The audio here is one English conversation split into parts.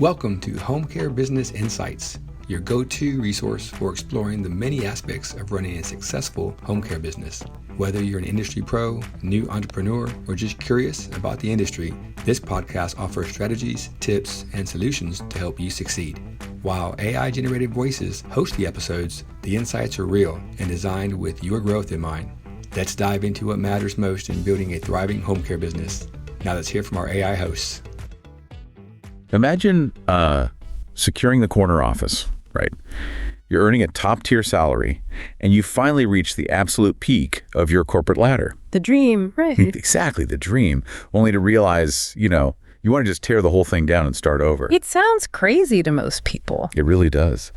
Welcome to Home Care Business Insights, your go-to resource for exploring the many aspects of running a successful home care business. Whether you're an industry pro, new entrepreneur, or just curious about the industry, this podcast offers strategies, tips, and solutions to help you succeed. While AI-generated voices host the episodes, the insights are real and designed with your growth in mind. Let's dive into what matters most in building a thriving home care business. Now let's hear from our AI hosts. Imagine securing the corner office, right? You're earning a top-tier salary, and you finally reach the absolute peak of your corporate ladder. The dream, right? Exactly, the dream, only to realize, you want to just tear the whole thing down and start over. It sounds crazy to most people. It really does.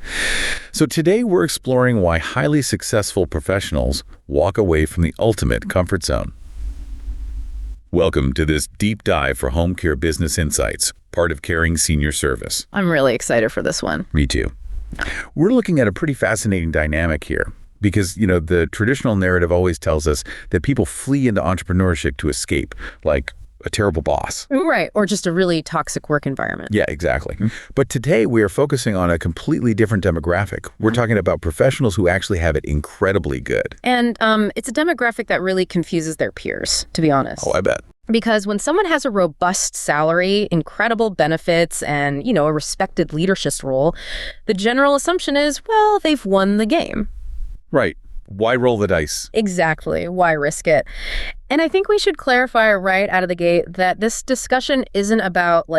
So today we're exploring why highly successful professionals walk away from the ultimate comfort zone. Welcome to this deep dive for Home Care Business Insights, part of Caring Senior Service. I'm really excited for this one. Me too. We're looking at a pretty fascinating dynamic here because, the traditional narrative always tells us that people flee into entrepreneurship to escape, like a terrible boss. Right, or just a really toxic work environment. Yeah, exactly. But today we are focusing on a completely different demographic. We're talking about professionals who actually have it incredibly good. And it's a demographic that really confuses their peers, to be honest. Oh, I bet. Because when someone has a robust salary, incredible benefits, and, a respected leadership role, the general assumption is, well, they've won the game. Right. Why roll the dice? Exactly. Why risk it? And I think we should clarify right out of the gate that this discussion isn't about,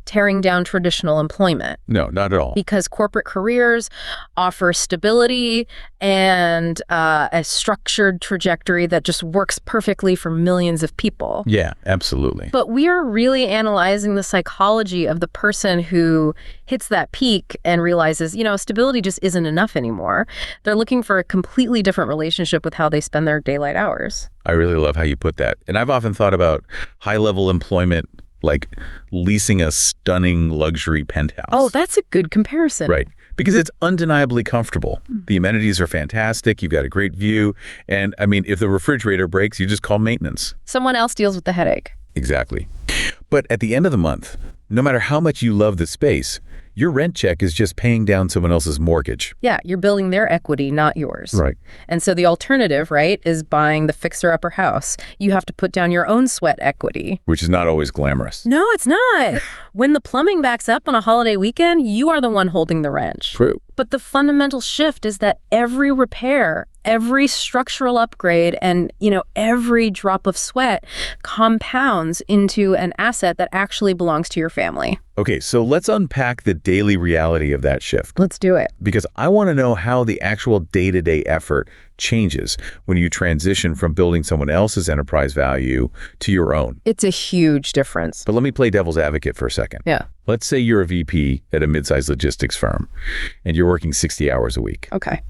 tearing down traditional employment. No, not at all. Because corporate careers offer stability and a structured trajectory that just works perfectly for millions of people. Yeah, absolutely. But we are really analyzing the psychology of the person who hits that peak and realizes, stability just isn't enough anymore. They're looking for a completely different relationship with how they spend their daylight hours. I really love how you put that. And I've often thought about high-level employment like leasing a stunning luxury penthouse. Oh, that's a good comparison. Right. Because it's undeniably comfortable. The amenities are fantastic. You've got a great view. And if the refrigerator breaks, you just call maintenance. Someone else deals with the headache. Exactly. But at the end of the month, no matter how much you love the space, your rent check is just paying down someone else's mortgage. Yeah, you're building their equity, not yours. Right. And so the alternative, right, is buying the fixer-upper house. You have to put down your own sweat equity. Which is not always glamorous. No, it's not. When the plumbing backs up on a holiday weekend, you are the one holding the wrench. True. But the fundamental shift is that every repair, every structural upgrade, and, every drop of sweat compounds into an asset that actually belongs to your family. Okay, so let's unpack the daily reality of that shift. Let's do it. Because I want to know how the actual day-to-day effort changes when you transition from building someone else's enterprise value to your own. It's a huge difference. But let me play devil's advocate for a second. Yeah. Let's say you're a VP at a mid-sized logistics firm and you're working 60 hours a week. Okay.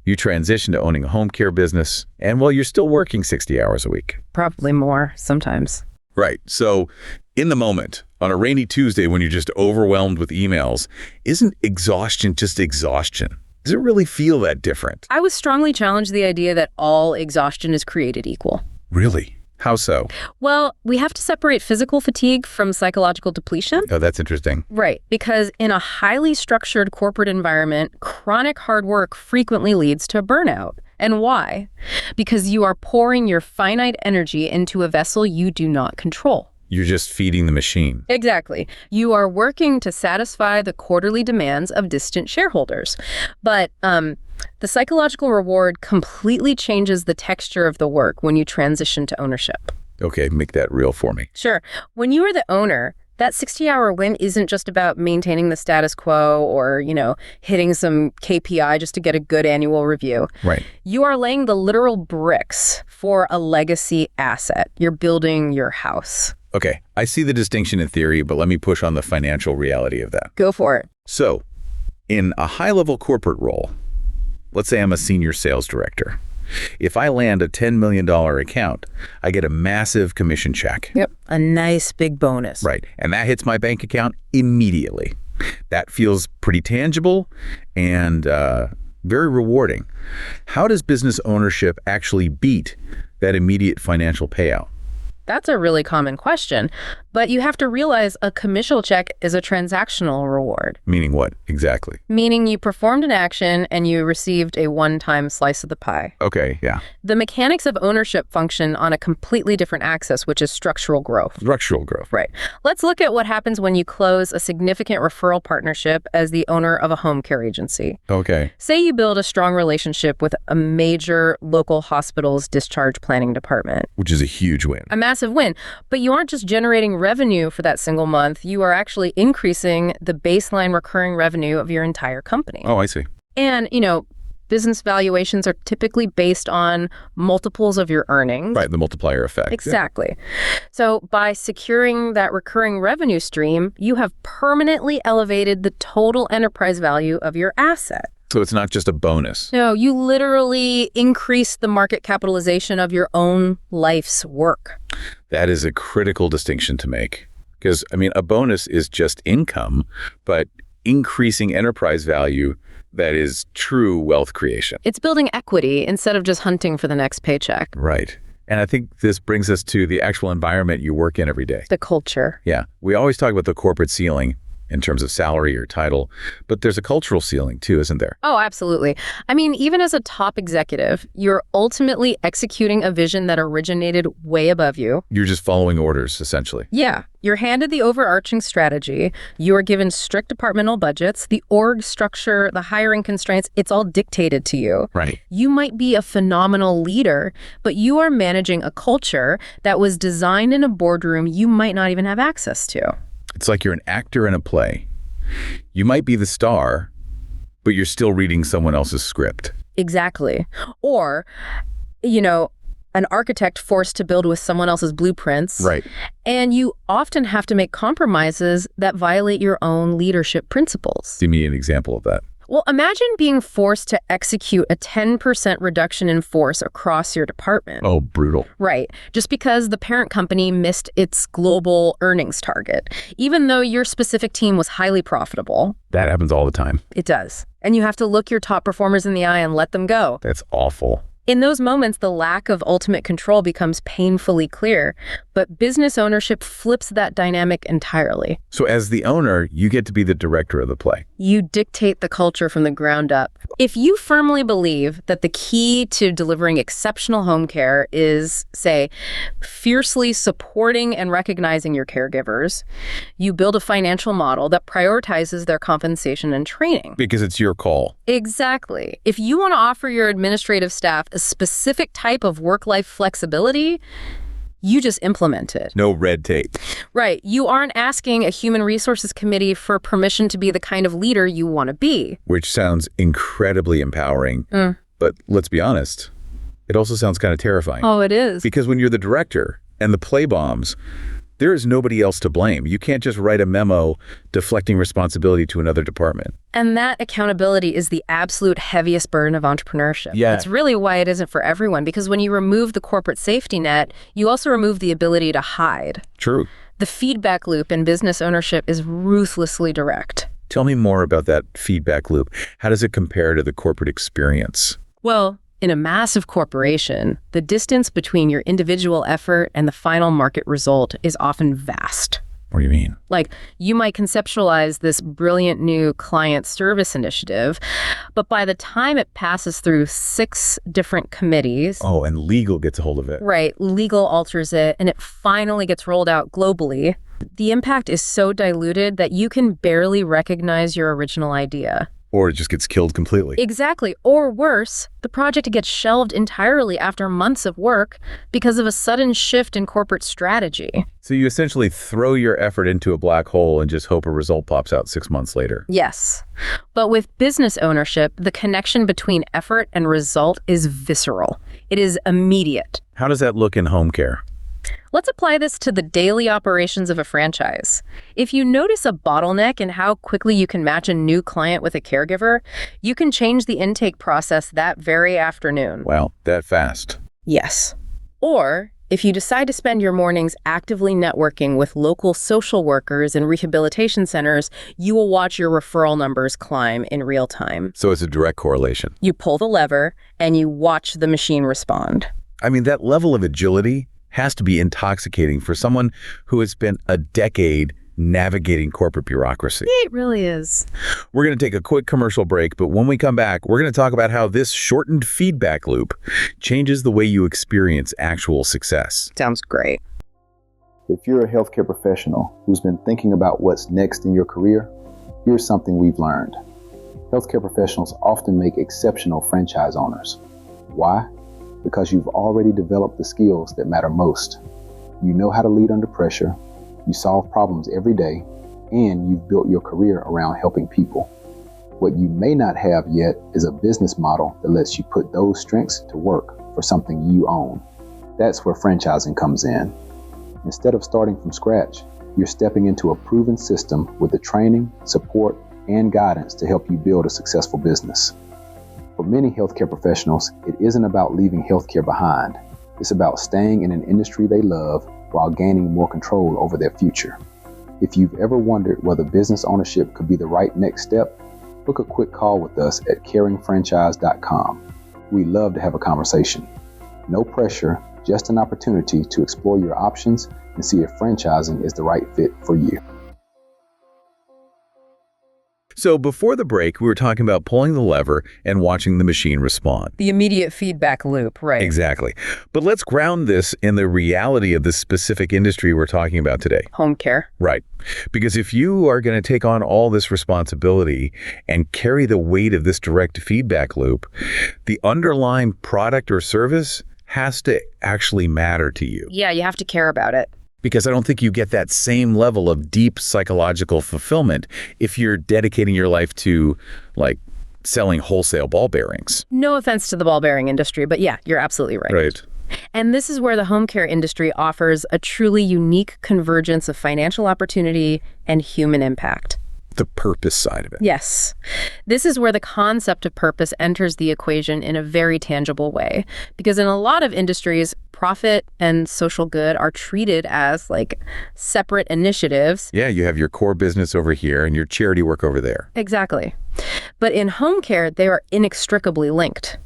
You transition to owning a home care business and, you're still working 60 hours a week. Probably more sometimes. Right. So in the moment, on a rainy Tuesday when you're just overwhelmed with emails, isn't exhaustion just exhaustion? Does it really feel that different? I would strongly challenge the idea that all exhaustion is created equal. Really? How so? Well, we have to separate physical fatigue from psychological depletion. Oh, that's interesting. Right, because in a highly structured corporate environment, chronic hard work frequently leads to burnout. And why? Because you are pouring your finite energy into a vessel you do not control. You're just feeding the machine. Exactly. You are working to satisfy the quarterly demands of distant shareholders. But the psychological reward completely changes the texture of the work when you transition to ownership. Okay, make that real for me. Sure. When you are the owner, that 60-hour win isn't just about maintaining the status quo or, hitting some KPI just to get a good annual review. Right. You are laying the literal bricks for a legacy asset. You're building your house. Okay, I see the distinction in theory, but let me push on the financial reality of that. Go for it. So, in a high-level corporate role, let's say I'm a senior sales director. If I land a $10 million account, I get a massive commission check. Yep, a nice big bonus. Right, and that hits my bank account immediately. That feels pretty tangible and very rewarding. How does business ownership actually beat that immediate financial payout? That's a really common question. But you have to realize a commission check is a transactional reward. Meaning what exactly? Meaning you performed an action and you received a one-time slice of the pie. Okay, yeah. The mechanics of ownership function on a completely different axis, which is structural growth. Structural growth. Right. Let's look at what happens when you close a significant referral partnership as the owner of a home care agency. Okay. Say you build a strong relationship with a major local hospital's discharge planning department. Which is a huge win. A massive win. But you aren't just generating revenue for that single month, you are actually increasing the baseline recurring revenue of your entire company. Oh, I see. And, business valuations are typically based on multiples of your earnings. Right, the multiplier effect. Exactly. So by securing that recurring revenue stream, you have permanently elevated the total enterprise value of your asset. So it's not just a bonus. No, you literally increase the market capitalization of your own life's work. That is a critical distinction to make. Because, a bonus is just income, but increasing enterprise value, that is true wealth creation. It's building equity instead of just hunting for the next paycheck. Right. And I think this brings us to the actual environment you work in every day. The culture. Yeah. We always talk about the corporate ceiling in terms of salary or title, but there's a cultural ceiling too, isn't there? Oh, absolutely. Even as a top executive, you're ultimately executing a vision that originated way above you. You're just following orders, essentially. Yeah. You're handed the overarching strategy. You are given strict departmental budgets, the org structure, the hiring constraints, it's all dictated to you. Right. You might be a phenomenal leader, but you are managing a culture that was designed in a boardroom you might not even have access to. It's like you're an actor in a play. You might be the star, but you're still reading someone else's script. Exactly. Or, an architect forced to build with someone else's blueprints. Right. And you often have to make compromises that violate your own leadership principles. Give me an example of that. Well, imagine being forced to execute a 10% reduction in force across your department. Oh, brutal. Right. Just because the parent company missed its global earnings target, even though your specific team was highly profitable. That happens all the time. It does. And you have to look your top performers in the eye and let them go. That's awful. In those moments, the lack of ultimate control becomes painfully clear, but business ownership flips that dynamic entirely. So as the owner, you get to be the director of the play. You dictate the culture from the ground up. If you firmly believe that the key to delivering exceptional home care is, say, fiercely supporting and recognizing your caregivers, you build a financial model that prioritizes their compensation and training. Because it's your call. Exactly. If you want to offer your administrative staff a specific type of work-life flexibility, you just implement it. No red tape. Right. You aren't asking a human resources committee for permission to be the kind of leader you want to be. Which sounds incredibly empowering. But let's be honest, it also sounds kind of terrifying. Oh, it is. Because when you're the director and the play bombs, there is nobody else to blame. You can't just write a memo deflecting responsibility to another department. And that accountability is the absolute heaviest burden of entrepreneurship. Yeah. It's really why it isn't for everyone, because when you remove the corporate safety net, you also remove the ability to hide. True. The feedback loop in business ownership is ruthlessly direct. Tell me more about that feedback loop. How does it compare to the corporate experience? Well, in a massive corporation, the distance between your individual effort and the final market result is often vast. What do you mean? Like, you might conceptualize this brilliant new client service initiative, but by the time it passes through 6 different committees... Oh, and legal gets a hold of it. Right. Legal alters it, and it finally gets rolled out globally. The impact is so diluted that you can barely recognize your original idea. Or it just gets killed completely. Exactly. Or worse, the project gets shelved entirely after months of work because of a sudden shift in corporate strategy. So you essentially throw your effort into a black hole and just hope a result pops out 6 months later. Yes. But with business ownership, the connection between effort and result is visceral. It is immediate. How does that look in home care? Let's apply this to the daily operations of a franchise. If you notice a bottleneck in how quickly you can match a new client with a caregiver, you can change the intake process that very afternoon. Wow, that fast. Yes. Or if you decide to spend your mornings actively networking with local social workers and rehabilitation centers, you will watch your referral numbers climb in real time. So it's a direct correlation. You pull the lever and you watch the machine respond. I mean, that level of agility has to be intoxicating for someone who has spent a decade navigating corporate bureaucracy. It really is. We're going to take a quick commercial break, but when we come back, we're going to talk about how this shortened feedback loop changes the way you experience actual success. Sounds great. If you're a healthcare professional who's been thinking about what's next in your career, here's something we've learned. Healthcare professionals often make exceptional franchise owners. Why? Because you've already developed the skills that matter most. You know how to lead under pressure, you solve problems every day, and you've built your career around helping people. What you may not have yet is a business model that lets you put those strengths to work for something you own. That's where franchising comes in. Instead of starting from scratch, you're stepping into a proven system with the training, support, and guidance to help you build a successful business. For many healthcare professionals, it isn't about leaving healthcare behind. It's about staying in an industry they love while gaining more control over their future. If you've ever wondered whether business ownership could be the right next step, book a quick call with us at caringfranchise.com. We'd love to have a conversation. No pressure, just an opportunity to explore your options and see if franchising is the right fit for you. So before the break, we were talking about pulling the lever and watching the machine respond. The immediate feedback loop, right? Exactly. But let's ground this in the reality of the specific industry we're talking about today. Home care. Right. Because if you are going to take on all this responsibility and carry the weight of this direct feedback loop, the underlying product or service has to actually matter to you. Yeah, you have to care about it. Because I don't think you get that same level of deep psychological fulfillment if you're dedicating your life to, like, selling wholesale ball bearings. No offense to the ball bearing industry, but yeah, you're absolutely right. Right. And this is where the home care industry offers a truly unique convergence of financial opportunity and human impact. The purpose side of it. Yes. This is where the concept of purpose enters the equation in a very tangible way. Because in a lot of industries, profit and social good are treated as like separate initiatives. Yeah, you have your core business over here and your charity work over there. Exactly. But in home care, they are inextricably linked.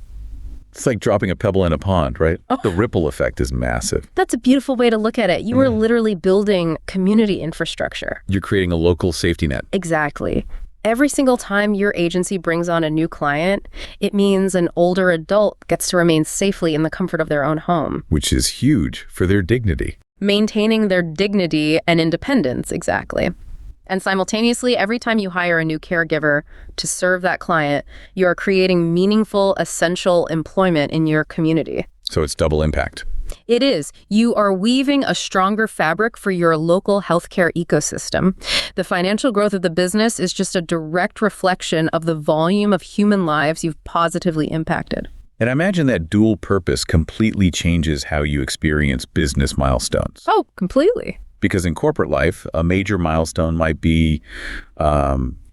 It's like dropping a pebble in a pond, right? Oh. The ripple effect is massive. That's a beautiful way to look at it. You are literally building community infrastructure. You're creating a local safety net. Exactly. Every single time your agency brings on a new client, it means an older adult gets to remain safely in the comfort of their own home. Which is huge for their dignity. Maintaining their dignity and independence, exactly. And simultaneously, every time you hire a new caregiver to serve that client, you are creating meaningful, essential employment in your community. So it's double impact. It is. You are weaving a stronger fabric for your local healthcare ecosystem. The financial growth of the business is just a direct reflection of the volume of human lives you've positively impacted. And I imagine that dual purpose completely changes how you experience business milestones. Oh, completely. Because in corporate life, a major milestone might be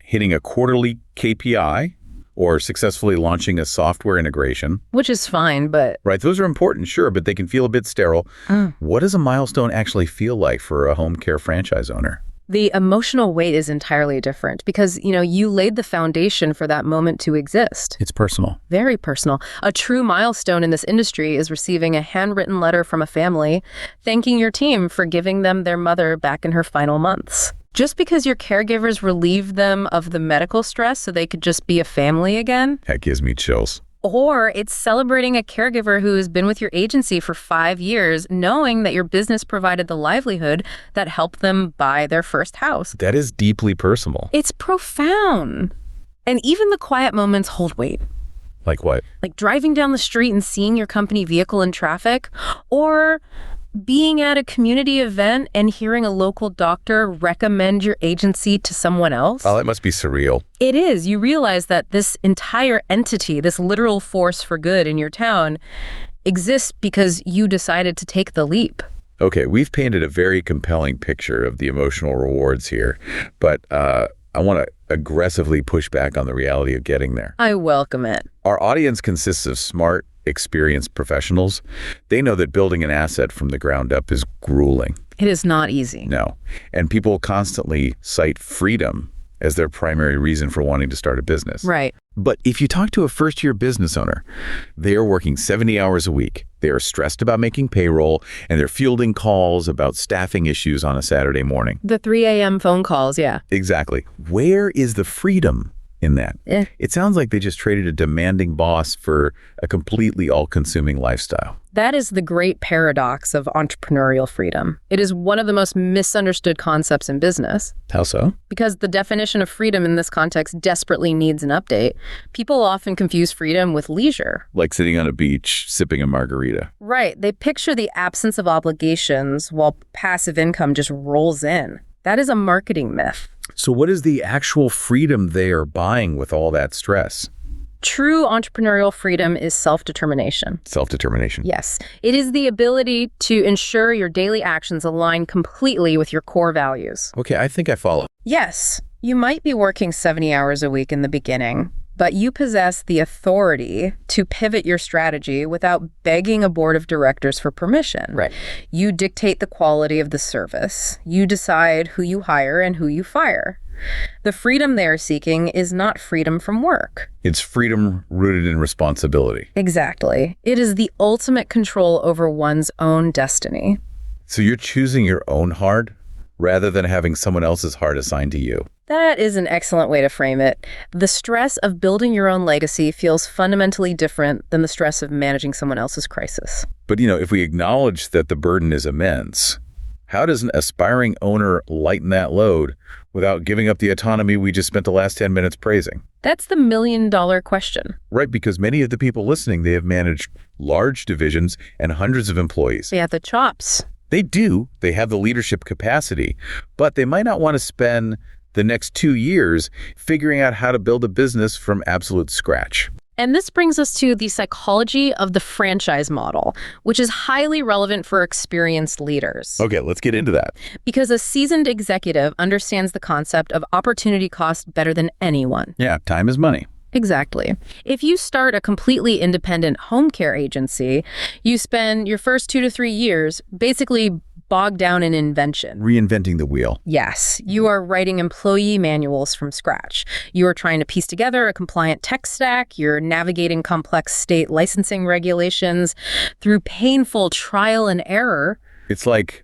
hitting a quarterly KPI or successfully launching a software integration. Which is fine, but... Right, those are important, sure, but they can feel a bit sterile. What does a milestone actually feel like for a home care franchise owner? The emotional weight is entirely different because, you laid the foundation for that moment to exist. It's personal. Very personal. A true milestone in this industry is receiving a handwritten letter from a family thanking your team for giving them their mother back in her final months. Just because your caregivers relieved them of the medical stress so they could just be a family again. That gives me chills. Or it's celebrating a caregiver who has been with your agency for 5 years, knowing that your business provided the livelihood that helped them buy their first house. That is deeply personal. It's profound. And even the quiet moments hold weight. Like what? Like driving down the street and seeing your company vehicle in traffic, or being at a community event and hearing a local doctor recommend your agency to someone else. Oh, that must be surreal. It is. You realize that this entire entity, this literal force for good in your town, exists because you decided to take the leap. Okay, we've painted a very compelling picture of the emotional rewards here, but I want to aggressively push back on the reality of getting there. I welcome it. Our audience consists of smart, experienced professionals. They know that building an asset from the ground up is grueling. It is not easy. No. And people constantly cite freedom as their primary reason for wanting to start a business. Right. But if you talk to a first-year business owner, they are working 70 hours a week. They are stressed about making payroll, and they're fielding calls about staffing issues on a Saturday morning. The 3 a.m. phone calls, yeah. Exactly. Where is the freedom in that? Eh. It sounds like they just traded a demanding boss for a completely all-consuming lifestyle. That is the great paradox of entrepreneurial freedom. It is one of the most misunderstood concepts in business. How so? Because the definition of freedom in this context desperately needs an update. People often confuse freedom with leisure. Like sitting on a beach, sipping a margarita. Right. They picture the absence of obligations while passive income just rolls in. That is a marketing myth. So what is the actual freedom they are buying with all that stress? True entrepreneurial freedom is self-determination. Self-determination. Yes. It is the ability to ensure your daily actions align completely with your core values. Okay, I think I follow. Yes, you might be working 70 hours a week in the beginning, but you possess the authority to pivot your strategy without begging a board of directors for permission. Right. You dictate the quality of the service. You decide who you hire and who you fire. The freedom they're seeking is not freedom from work. It's freedom rooted in responsibility. Exactly. It is the ultimate control over one's own destiny. So you're choosing your own hard rather than having someone else's hard assigned to you. That is an excellent way to frame it. The stress of building your own legacy feels fundamentally different than the stress of managing someone else's crisis. But, if we acknowledge that the burden is immense, how does an aspiring owner lighten that load without giving up the autonomy we just spent the last 10 minutes praising? That's the million-dollar question. Right, because many of the people listening, they have managed large divisions and hundreds of employees. They have the chops. They do. They have the leadership capacity, but they might not want to spend the next 2 years figuring out how to build a business from absolute scratch. And this brings us to the psychology of the franchise model, which is highly relevant for experienced leaders. Okay, let's get into that. Because a seasoned executive understands the concept of opportunity cost better than anyone. Yeah, time is money. Exactly. If you start a completely independent home care agency, you spend your first 2 to 3 years basically bogged down in invention. Reinventing the wheel. Yes, you are writing employee manuals from scratch. You are trying to piece together a compliant tech stack. You're navigating complex state licensing regulations through painful trial and error. It's like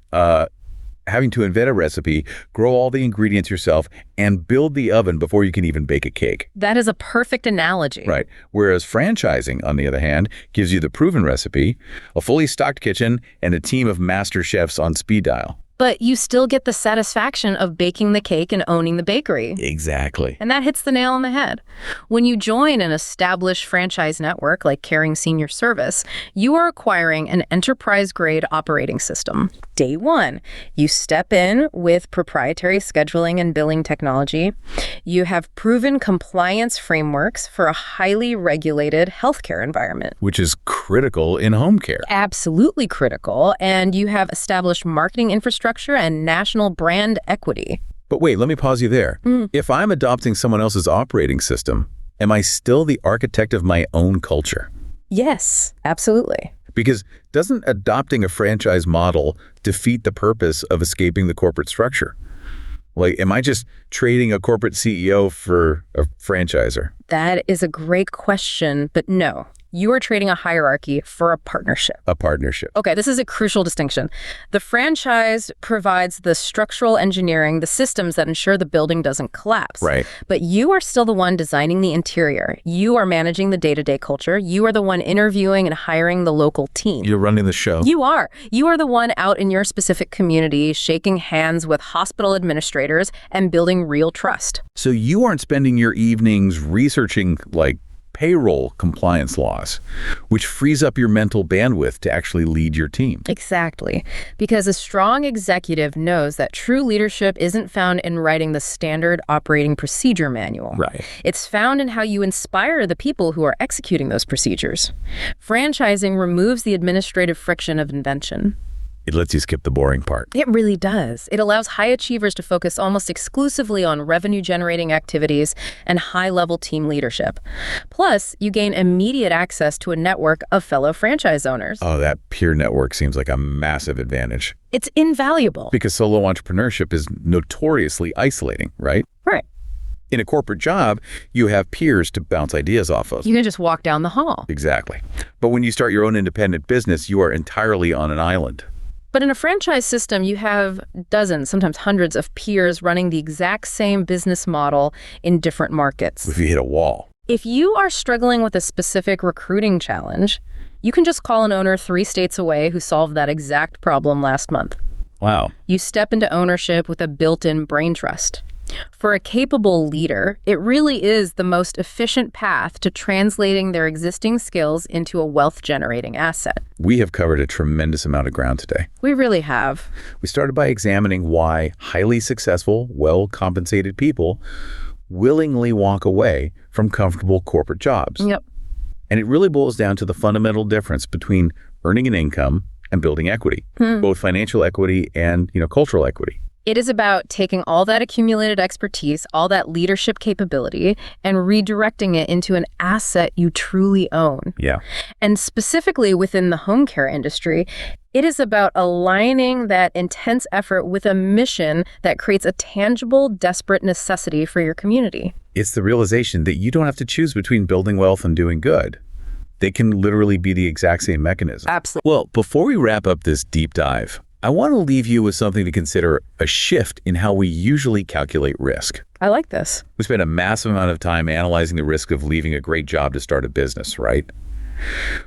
having to invent a recipe, grow all the ingredients yourself, and build the oven before you can even bake a cake. That is a perfect analogy. Right. Whereas franchising, on the other hand, gives you the proven recipe, a fully stocked kitchen, and a team of master chefs on speed dial. But you still get the satisfaction of baking the cake and owning the bakery. Exactly. And that hits the nail on the head. When you join an established franchise network like Caring Senior Service, you are acquiring an enterprise-grade operating system. Day one, you step in with proprietary scheduling and billing technology. You have proven compliance frameworks for a highly regulated healthcare environment. Which is critical in home care. Absolutely critical. And you have established marketing infrastructure and national brand equity. But wait, let me pause you there. If I'm adopting someone else's operating system, am I still the architect of my own culture? Yes, absolutely. Because doesn't adopting a franchise model defeat the purpose of escaping the corporate structure? Like, am I just trading a corporate CEO for a franchisor? That is a great question, but no. You are trading a hierarchy for a partnership. A partnership. Okay, this is a crucial distinction. The franchise provides the structural engineering, the systems that ensure the building doesn't collapse. Right. But you are still the one designing the interior. You are managing the day-to-day culture. You are the one interviewing and hiring the local team. You're running the show. You are. You are the one out in your specific community, shaking hands with hospital administrators and building real trust. So you aren't spending your evenings researching, like, payroll compliance laws, which frees up your mental bandwidth to actually lead your team. Exactly. Because a strong executive knows that true leadership isn't found in writing the standard operating procedure manual. Right. It's found in how you inspire the people who are executing those procedures. Franchising removes the administrative friction of invention. It lets you skip the boring part. It really does. It allows high achievers to focus almost exclusively on revenue-generating activities and high-level team leadership. Plus, you gain immediate access to a network of fellow franchise owners. Oh, that peer network seems like a massive advantage. It's invaluable. Because solo entrepreneurship is notoriously isolating, right? Right. In a corporate job, you have peers to bounce ideas off of. You can just walk down the hall. Exactly. But when you start your own independent business, you are entirely on an island. But in a franchise system, you have dozens, sometimes hundreds of peers running the exact same business model in different markets. If you hit a wall. If you are struggling with a specific recruiting challenge, you can just call an owner 3 states away who solved that exact problem last month. Wow. You step into ownership with a built-in brain trust. For a capable leader, it really is the most efficient path to translating their existing skills into a wealth-generating asset. We have covered a tremendous amount of ground today. We really have. We started by examining why highly successful, well-compensated people willingly walk away from comfortable corporate jobs. Yep. And it really boils down to the fundamental difference between earning an income and building equity, both financial equity and, cultural equity. It is about taking all that accumulated expertise, all that leadership capability, and redirecting it into an asset you truly own. Yeah. And specifically within the home care industry, it is about aligning that intense effort with a mission that creates a tangible, desperate necessity for your community. It's the realization that you don't have to choose between building wealth and doing good. They can literally be the exact same mechanism. Absolutely. Well, before we wrap up this deep dive, I want to leave you with something to consider, a shift in how we usually calculate risk. I like this. We spend a massive amount of time analyzing the risk of leaving a great job to start a business, right?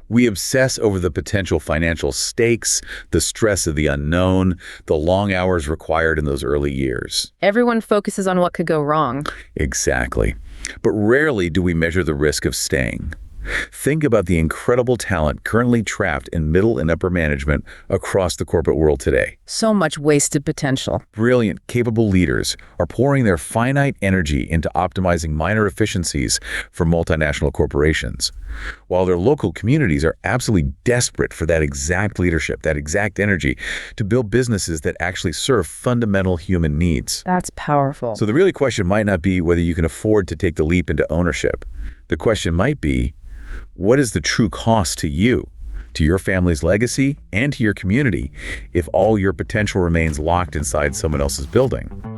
We obsess over the potential financial stakes, the stress of the unknown, the long hours required in those early years. Everyone focuses on what could go wrong. Exactly. But rarely do we measure the risk of staying. Think about the incredible talent currently trapped in middle and upper management across the corporate world today. So much wasted potential. Brilliant, capable leaders are pouring their finite energy into optimizing minor efficiencies for multinational corporations, while their local communities are absolutely desperate for that exact leadership, that exact energy to build businesses that actually serve fundamental human needs. That's powerful. So the real question might not be whether you can afford to take the leap into ownership. The question might be, what is the true cost to you, to your family's legacy, and to your community if all your potential remains locked inside someone else's building?